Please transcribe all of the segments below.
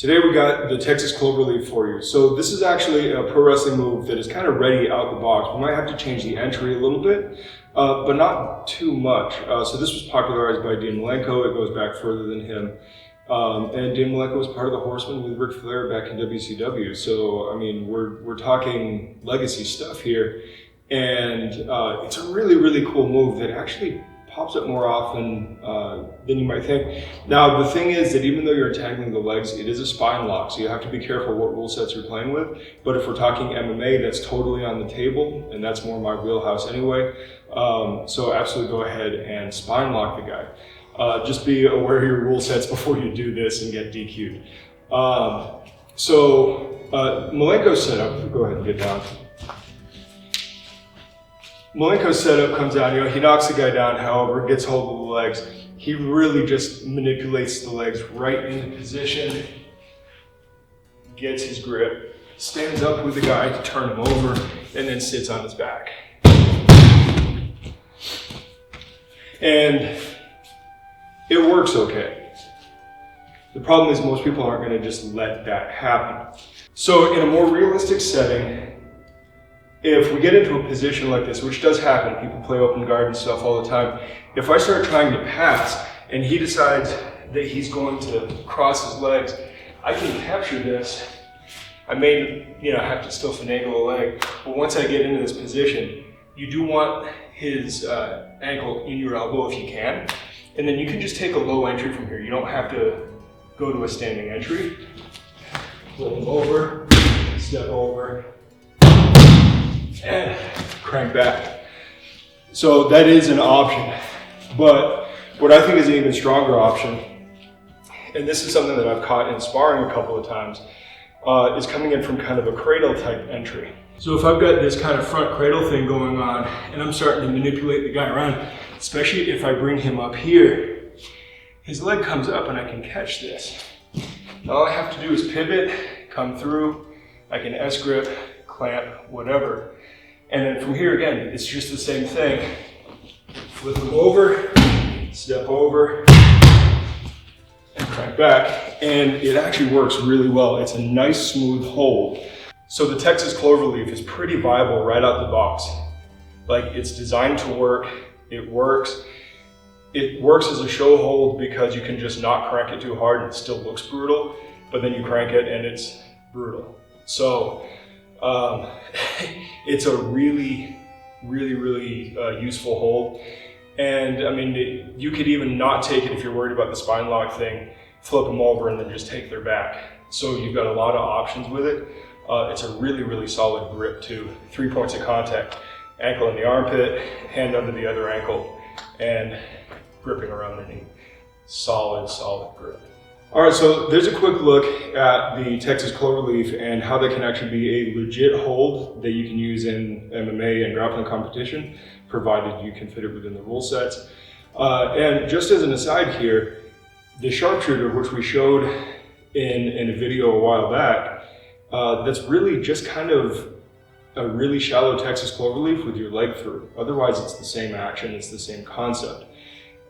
Today we got the Texas Cloverleaf for you. So this is actually a pro wrestling move that is kind of ready out the box. We might have to change the entry a little bit, but not too much. So this was popularized by Dean Malenko. It goes back further than him. And Dean Malenko was part of the Horsemen with Ric Flair back in WCW. So, I mean, we're talking legacy stuff here. And it's a really, really cool move that actually pops up more often than you might think. Now, the thing is that even though you're entangling the legs, it is a spine lock, so you have to be careful what rule sets you're playing with. But if we're talking MMA, that's totally on the table, and that's more my wheelhouse anyway. So absolutely go ahead and spine lock the guy. Just be aware of your rule sets before you do this and get DQ'd. Malenko's setup, go ahead and get down. Malenko's setup comes out, he knocks the guy down, however, gets hold of the legs. He really just manipulates the legs right into position, gets his grip, stands up with the guy to turn him over, and then sits on his back. And it works okay. The problem is most people aren't going to just let that happen. So in a more realistic setting, if we get into a position like this, which does happen, people play open guard and stuff all the time. If I start trying to pass and he decides that he's going to cross his legs, I can capture this. I may, have to still finagle a leg, but once I get into this position, you do want his ankle in your elbow if you can, and then you can just take a low entry from here. You don't have to go to a standing entry. Pull him over, step over, and crank back. So that is an option, but what I think is an even stronger option, and this is something that I've caught in sparring a couple of times, is coming in from kind of a cradle type entry. So if I've got this kind of front cradle thing going on and I'm starting to manipulate the guy around, especially if I bring him up here, his leg comes up and I can catch this. All I have to do is pivot, come through, I can S-grip, clamp, whatever. And then from here again, it's just the same thing. Flip them over, step over, and crank back. And it actually works really well. It's a nice smooth hold. So the Texas Cloverleaf is pretty viable right out the box. Like, it's designed to work, it works. It works as a show hold because you can just not crank it too hard and it still looks brutal, but then you crank it and it's brutal. So, it's a really useful hold. And I mean, you could even not take it if you're worried about the spine lock thing, flip them over and then just take their back. So you've got a lot of options with it. It's a really solid grip too. 3 points of contact, ankle in the armpit, hand under the other ankle, and gripping around the knee. Solid grip. All right, so there's a quick look at the Texas Cloverleaf and how they can actually be a legit hold that you can use in MMA and grappling competition, provided you can fit it within the rule sets. And just as an aside here, the sharpshooter, which we showed in a video a while back, that's really just kind of a really shallow Texas Cloverleaf with your leg through. Otherwise, it's the same action, it's the same concept.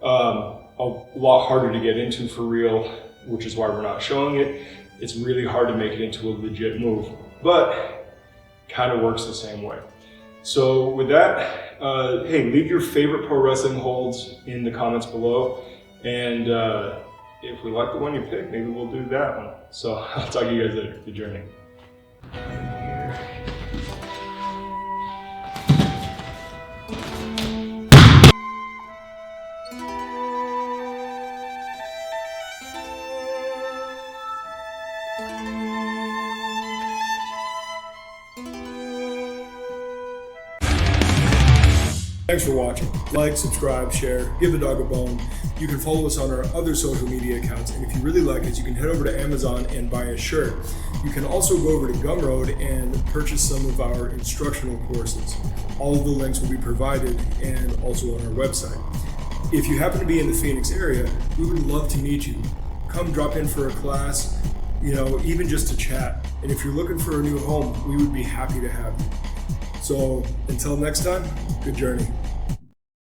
A lot harder to get into for real, which is why we're not showing it. It's really hard to make it into a legit move, but kind of works the same way. So with that, hey, leave your favorite pro wrestling holds in the comments below. And if we like the one you pick, maybe we'll do that one. So I'll talk to you guys later. Good journey. Thanks for watching. Like, subscribe, share, give the dog a bone. You can follow us on our other social media accounts, and if you really like us, you can head over to Amazon and buy a shirt. You can also go over to Gumroad and purchase some of our instructional courses. All of the links will be provided and also on our website. If you happen to be in the Phoenix area, we would love to meet you. Come drop in for a class, even just to chat. And if you're looking for a new home, we would be happy to have you. So until next time, good journey.